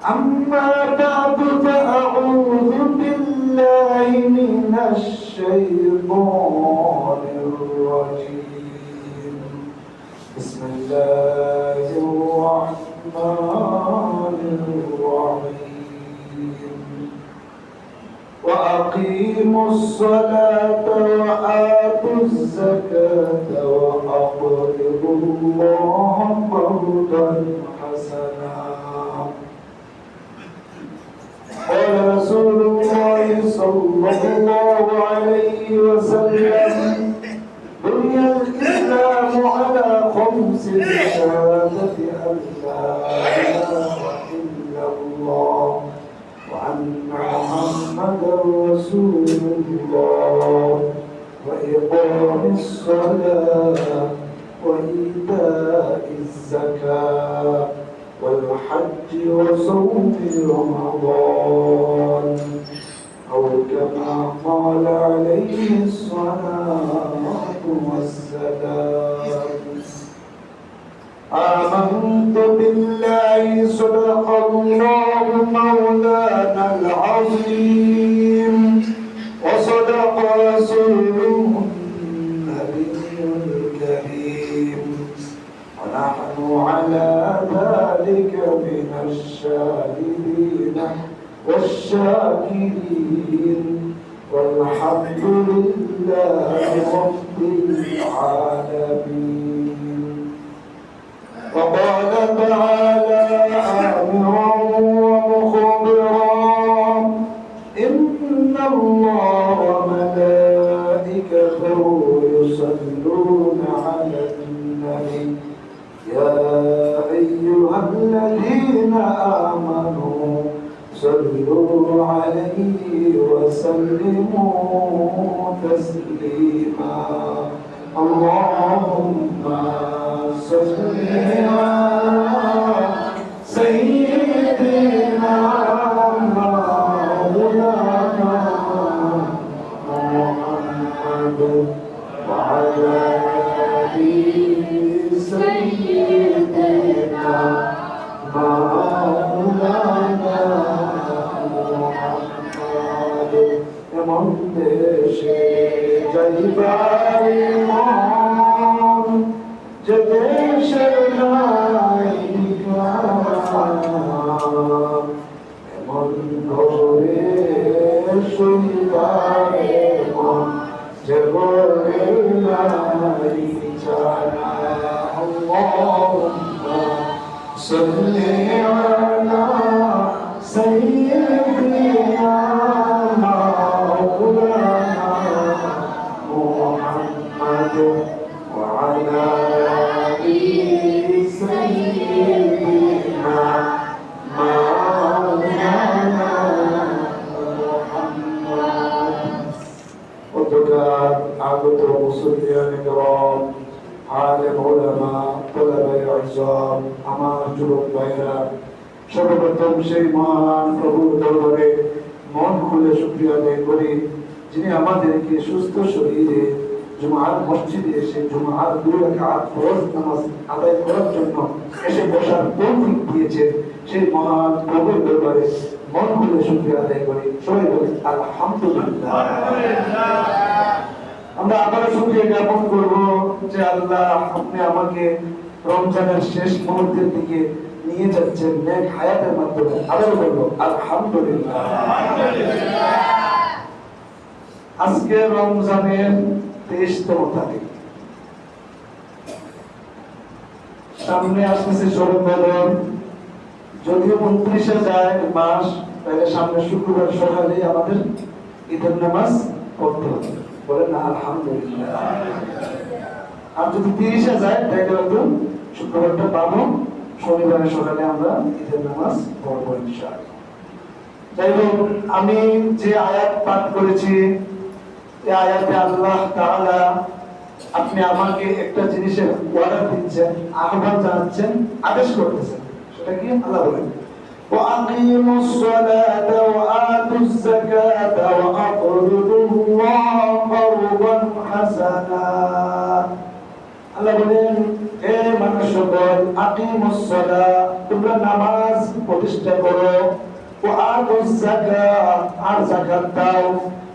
أما بعد فأعوذ بالله من الشيطان الرجيم. بسم الله الرحمن الرحيم. وأقيموا الصلاة وآتوا الزكاة وأقرضوا الله قرضا حسنا. قال رسول الله صلى الله عليه وسلم: بني الإسلام على خمس: شهادة أن لا إله إلا الله وأن محمدا رسول الله وإقام الصلاة وإيتاء الزكاة والحج وصوم رمضان، أو كما قال عليه الصلاة والسلام. آمنت بالله صدق الله مولانا العظيم وصدق رسوله النبي الكريم، ونحن على ذلك من الشاهدين والشاكرين، والحمد لله رب العالمين. وقال تعالى آمرا ومخبرا: إن الله وملائكته يصلون على النبي يا أيها الذين آمنوا صلوا عليه وسلموا تسليما. اللهم صل على سيدنا مولانا محمد وعلى آله سيدنا مولانا محمد. এমন দেশে যাইবার মন, যে দেশের নাই ঠিকানা, এমন ঘরে শুইবার মন, যে ঘরে নাই ঠিকানা। আল্লাহুম্মা সাল্লি আলা সাইয়্যিদিনা مولانا محمد وعلى آل سيدنا مولانا محمد. وتكاد عبد المصلين الكرام، عالم علماء طلبة عظام আমার যুবক ভাইরা, সর্বপ্রথম সেই মহান প্রভুর দরবারে মন খুলে শুকরিয়া আদায় করি, যিনি আমাদেরকে সুস্থ শরীরে জুমার মসজিদে এসে জুমার 2 রাকাত ফরজ নামাজ আদায় করার জন্য এসে বসার তৌফিক দিয়েছেন। সেই মহান প্রভুর দরবারে মন খুলে শুকরিয়া আদায় করি। সবাই বলি আলহামদুলিল্লাহ। আমরা আবার শুকরিয়া জ্ঞাপন করব যে আল্লাহ, আপনি আমাকে রমজানের শেষ মুহূর্তের দিকে নিয়ে যাচ্ছেন নেক হায়াতের মাধ্যমে। আবার বলবো আলহামদুলিল্লাহ। আজকে রমজানের 23তম তারিখ, সামনে আসতেছে শরৎ বদর। যদিও 29-এ যায় মাস, তাহলে সামনে শুক্রবার সকালে আমাদের ঈদের নামাজ পড়তে হবে। বলেন না আলহামদুলিল্লাহ। আর যদি 30-এ যায় তাহলে হয়তো শুক্রবারটা পাবো, শনিবারের সকালে আমরা ঈদের নামাজ পড়বো ইনশাআল্লাহ। যাই হোক, আমি যে আয়াত পাঠ করেছি, এই আয়াতে আল্লাহ তাআলা আপনি আমাকে একটা জিনিসের অর্ডার দিচ্ছেন, আহ্বান জানাচ্ছেন, আদেশ করতেছেন। সেটা কি? আল্লাহ বলেন وأقيموا الصلاة وآتوا الزكاة وأقرضوا الله قرضا حسنا। আল্লাহ বলেন, হে মানুষ সকল আকিমুস সালাহ তোমরা নামাজ প্রতিষ্ঠা করো ওয়া আতুজ যাকাত আর যাকাত দাও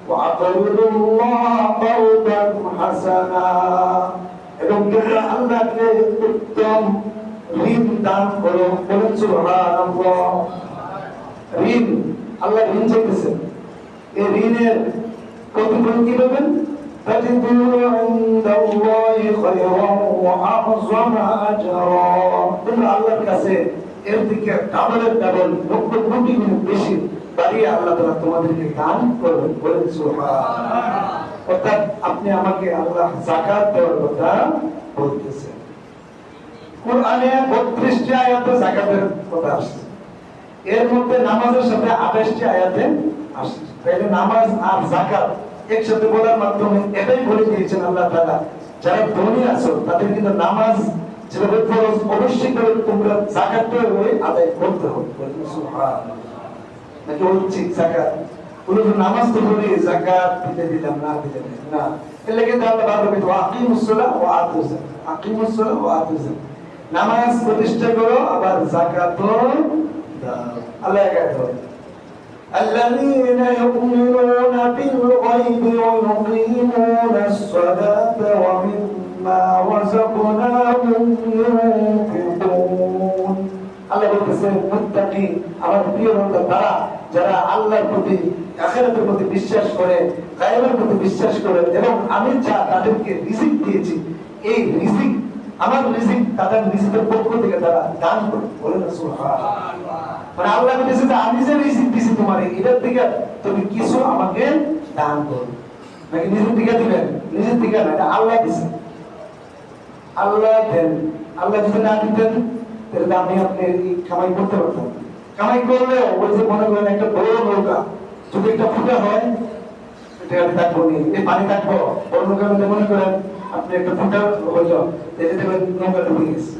ওয়া আকিমুল্লাহ কাওলান হাসানা এবং তোমরা আল্লাহকে উত্তম ঋণ দান করো বলেন সুবহানাল্লাহ ঋণ আল্লাহ ঋণ চাইতেছেন এই ঋণের প্রতিফল কি পাবেন তাজিদু ইনদাল্লাহি খায়রান ওয়া আযযামা আজরা তোমরা আল্লাহর কাছে এর থেকে ডাবলের ডাবল লক্ষ কোটি গুণ বেশি বাড়িয়ে আল্লাহ তাআলা তোমাদেরকে দান করবেন বলেন সুবহানাল্লাহ অর্থাৎ আপনি আমাকে আল্লাহ যাকাত দেওয়ার কথা বলতেছেন কোরআনে 32টি আয়াতে যাকাতের কথা আসছে এর মধ্যে নামাজের সাথে 28টি আয়াতে আসছে তাহলে নামাজ আর যাকাত একসাথে বলার মাধ্যমে এটাই বলে দিয়েছেন আল্লাহ তাআলা যারা ধনী আছো তাদের কিন্তু নামাজ যেভাবে ফরজ অবশ্যই করে তোমরা যাকাতটা আদায় করতে হবে সুবহানাল্লাহ নাকি হচ্ছে যাকাত বলে নামাজ তো বলে যাকাত দিতে দিলাম না দিতে না এর লাগি আল্লাহ বলবে আকিমুস সালাহ ওয়া আতুজ যাকাত আকিমুস সালাহ ওয়া আতুজ যাকাত নামাজ প্রতিষ্ঠা করো আবার যাকাতও দাও আল্লাহ একাতো الذين يؤمنون بالغيب ويقيمون الصلاة ومما رزقناهم ينفقون আল্লাহ বলতেছেন মুত্তাকি আমার প্রিয় বান্দা তারা যারা আল্লাহর প্রতি আখিরাতের প্রতি বিশ্বাস করে গায়বের প্রতি বিশ্বাস করে এবং আমি যা তাদেরকে রিজিক দিয়েছি এই রিজিক আমার রিজিক তাদের নিজেদের পক্ষ থেকে তারা দান করে বলেন সুবহানাল্লাহ মানে আল্লাহ বলেছে যে আমি যে রিজিক দিয়েছি তোমারে এটার থেকে তুমি কিছু আমাকে দান করো নাকি নিজের থেকে দিবেন নিজের থেকে না এটা আল্লাহ দিয়েছে আল্লাহ দেন আল্লাহ যদি না দিতেন তাহলে আমি আপনি কামাই করতে পারতাম কামাই করলে ওই যে মনে করেন একটা বড় নৌকা যদি একটা ফুটা হয় এটা আমি থাকবো নি এই পানি থাকবো বড় নৌকা মনে করেন আপনি একটা ফুটা হইল এটা দেখবেন নৌকা ডুবে গেছে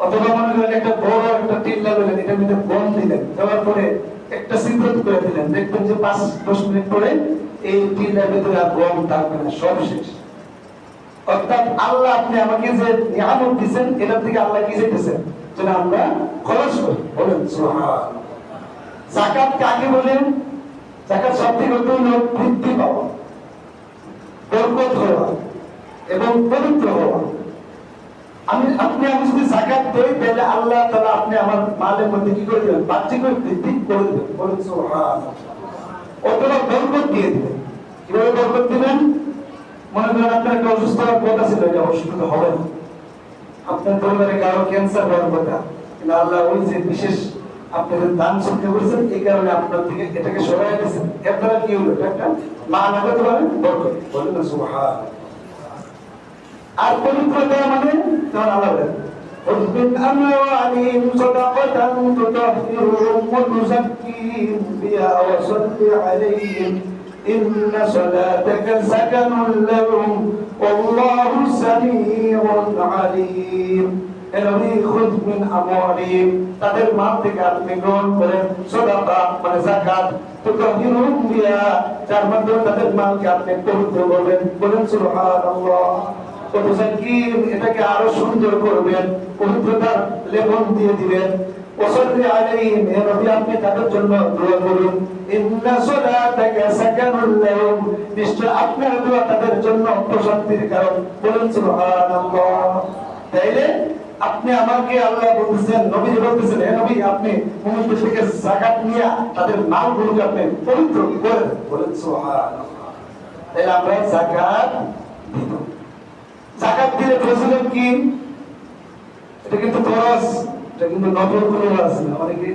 অথবা মনে করেন একটা বড় একটা টিল্লা বলেন এটার মধ্যে বম দিলেন দেওয়ার পরে একটা সিক্রেট করে দিলেন দেখবেন যে 5-10 মিনিট পরে এই টিল্লার ভিতরে আর বম থাকবে না সব শেষ অর্থাৎ আল্লাহ আপনি আমাকে যে নিয়ামত দিয়েছেন এটার থেকে আল্লাহ কি চাইতেছেন যেন আমরা খরচ করি বলেন সুবহানাল্লাহ যাকাত কাকে বলেন যাকাত শব্দের অর্থ হলো বৃদ্ধি পাওয়া বরকত হওয়া এবং পবিত্র হওয়া আপনি যদি যাকাত দেই তাহলে আল্লাহ তাআলা আপনি আমার মালের মধ্যে কি করে দিবেন বাড়তি করে বৃদ্ধি করে দিবেন বলেন সুবহানাল্লাহ অথবা বরকত দিয়ে দিবেন কিভাবে বরকত দিবেন মনে করেন আপনার একটা অসুস্থ হওয়ার কথা ছিল এটা অসুস্থ হবে না আপনার পরিবারে কারো ক্যান্সার হওয়ার কথা কিন্তু আল্লাহ ওই যে বিশেষ আপনাদের দান সত্যি করেছেন এই কারণে আপনার থেকে এটাকে সরাই দিয়েছেন এর দ্বারা কি হলো একটা মান হতে পারে বরকত বলেন না সুবহানাল্লাহ আর পবিত্রতা মানে যেমন আল্লাহ বলেন خذ من أموالهم صدقة تطهرهم وتزكيهم بها وصل عليهم إن صلاتك سكن لهم والله سميع عليم এনবি খুদ মিন আমওয়ালিহিম তাদের মাল থেকে আপনি গ্রহণ করেন সাদাকা মানে যাকাত তুতাহিরুহুম বিহা যার মাধ্যমে তাদের মালকে আপনি পবিত্র করবেন বলেন সুবহানাল্লাহ ওয়াতুযাক্কিহিম এটাকে আরো সুন্দর করবেন পবিত্রতার লেপন দিয়ে দিবেন ওয়াসাল্লি আলাইহিম হে নবী আপনি তাদের জন্য দোয়া করুন ইন্না সালাতাকা সাকানুল লাহুম নিশ্চয় আপনার দোয়া তাদের জন্য প্রশান্তির কারণ বলেন সুবহানাল্লাহ তাইলে আপনি আমাকে আল্লাহ বলতেছেন নবী বলতেছেন হে নবী আপনি মুমিনদের থেকে যাকাত নিয়ে তাদের মালগুলোকে আপনি পবিত্র করেন বলেন সুবহানাল্লাহ তাইলে আমরা যাকাত দিব যাকাত দিলে প্রয়োজন কি এটা কিন্তু ফরজ এটা কিন্তু নফল কোনো ওয়াজ না অনেকে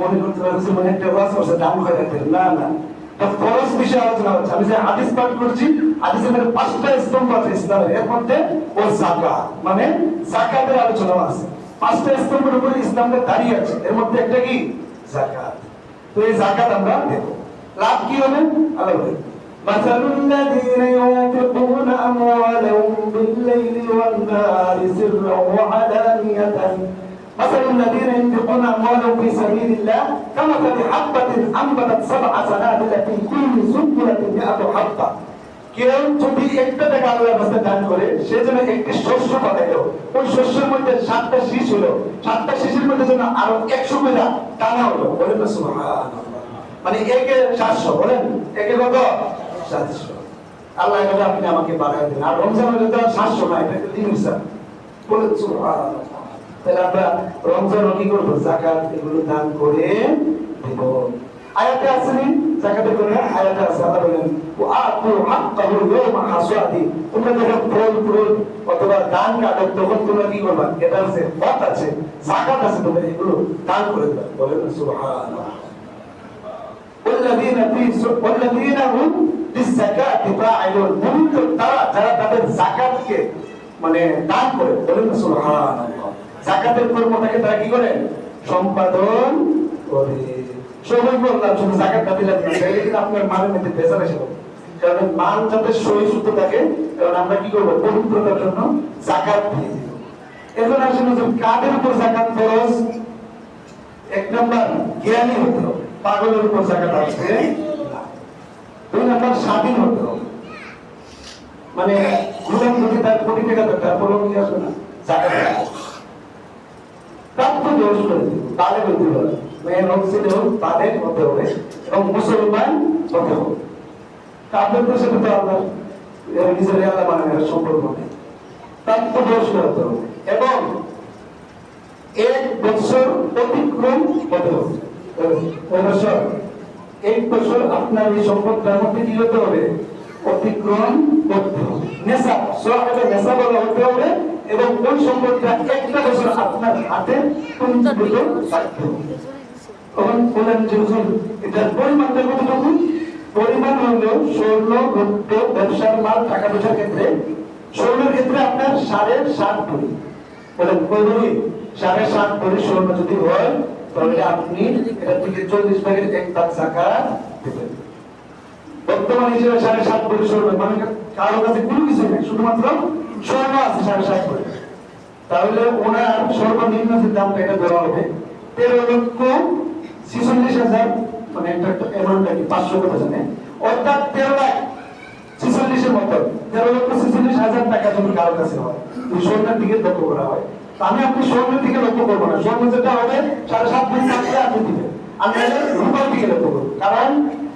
মনে করতে পারে যে মানে একটা ওয়াজ করছে দাম হয়ে যাবে না না এটা ফরজ বিষয় আলোচনা হচ্ছে আমি যে হাদিস পাঠ করছি হাদিসের মধ্যে 5টা স্তম্ভ আছে ইসলামের এর মধ্যে ও যাকাত মানে যাকাতের আলোচনা আছে 5টা স্তম্ভের উপরে ইসলামটা দাঁড়িয়ে আছে এর মধ্যে একটা কি যাকাত তো এই যাকাত আমরা দেব লাভ কি হবে আল্লাহ বলেন مثل الذين ينفقون أموالهم بالليل والنهار سرا وعلانية مثل الذين ينفقون أموالهم في سبيل الله كمثل حبة أنبتت 7 سنابل في كل سنبلة 100 حبة কেউ যদি একটা টাকা আল্লাহর রাস্তায় দান করে, সে যেন একটি শস্য পাঠাইলো, ওই শস্যের মধ্যে 7টা শীষ হলো, 7টা শীষের মধ্যে যেন আরো 100 বিঘা টানা হলো। বলেন না সুবহানাল্লাহ। মানে একে 700, বলেন একে কত? 700। আল্লাহ এটা আপনি আমাকে বাড়ায় দেন। আর রমজানের জন্য 700 না, এটা দিন হিসাব। বলেন সুবহানাল্লাহ। তাহলে আমরা রমজান কি করব? যাকাত এগুলো দান করে দেব। আয়াতে আছে নি যাকাতের করে? আয়াতে আছে। আল্লাহ বলেন ওয়া আতু হাক্কাহু ইয়াওমা হাসাদি। তোমরা যখন ফল অথবা দান কাটো, তখন তোমরা কি করবা? এটা আছে, হক আছে, যাকাত আছে, তোমরা এগুলো দান করে দেবা। বলেন সুবহানাল্লাহ। والذين هم للزكاة فاعلون। মুমিন তারা যারা তাদের যাকাতকে মানে দান করে। বলেন সুবহানাল্লাহ। যাকাতের কর্মটাকে তারা কি করে? সম্পাদন করে। সবাই বললাম শুধু যাকাতটা দিলেন না, তাহলে কিন্তু আপনার মালের মধ্যে ভেজাল এসে যাবে। কারণ মাল যাতে সহি শুদ্ধ থাকে, কারণ আমরা কি করব? পবিত্রতার জন্য যাকাত দিয়ে দিব। এখন আসলে কাদের উপর যাকাত ফরজ? 1 নাম্বার জ্ঞানী হতে হবে, পাগলের উপর যাকাত আসবে না। 2 নাম্বার স্বাধীন হতে হবে, মানে গোলাম যদি তার কোটি টাকা দরকার, বলো কি আসবে না যাকাত প্রাপ্ত দোষ করে দিব। তাহলে বলতে হবে মেয়ের হোক ছেলে হোক, তাদের হতে হবে এবং মুসলমান হতে হবে। কাপড়দের সাথে তো আপনার নিজের আল্লাহ মানে সম্পর্ক নেই। প্রাপ্ত দোষ হতে হবে এবং 1 বছর অতিক্রম হতে হবে। 1 বছর আপনার এই সম্পদটার মধ্যে কি হতে হবে? অতিক্রম করতে হবে। নেশা সরকারের নেশা বলা হতে হবে এবং ওই সম্পদটা 1 বছর আপনার হাতে পরিচিত থাকতে হবে। তখন বলেন যে হুজুর এটার পরিমাণটা কতটুকু? পরিমাণ হলো স্বর্ণ, রৌপ্য, ব্যবসার মাল, টাকা পয়সার ক্ষেত্রে স্বর্ণের ক্ষেত্রে আপনার 7.5 ভরি। বলেন কয় ভরি? 7.5 ভরি স্বর্ণ যদি হয়, তাহলে আপনি এটা থেকে 40 ভাগের 1 ভাগ যাকাত দেবেন। বর্তমান হিসেবে 7.5 ভরি স্বর্ণ, মানে কারো কাছে কোনো কিছু নেই, শুধুমাত্র স্বর্ণ আছে 7.5 ভরি। তাহলে ওনার সর্বনিম্ন যে দামটা এটা দেওয়া হবে 13,46,000, মানে একটা অ্যামাউন্টটা কি 500 করে জানে, অর্থাৎ 13,46,000 মতো, 13,46,000 টাকা যদি কারো কাছে হয়, ওই স্বর্ণের দিকে লক্ষ্য করা হয়। আমি আপনি স্বর্ণের দিকে লক্ষ্য করবো না, স্বর্ণ যেটা হবে 7.5 ভরি থাকলে আপনি দিবেন, আমি রূপার দিকে লক্ষ্য করবো। কারণ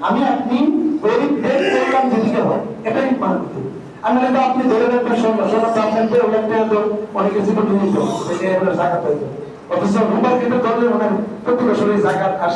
আমি আপনি গরিবদের কল্যাণ যেদিকে হয় এটাই মানে করতে হবে। আমি তো আপনি ধরে রাখবেন স্বর্ণ দাম থাকবে, ওটা তো অনেকের জীবন নিয়ে যাবে, যাকাত হয়ে যাবে। অথচ রূপার ক্ষেত্রে ধরলে মানে প্রতি বছরই যাকাত আসে।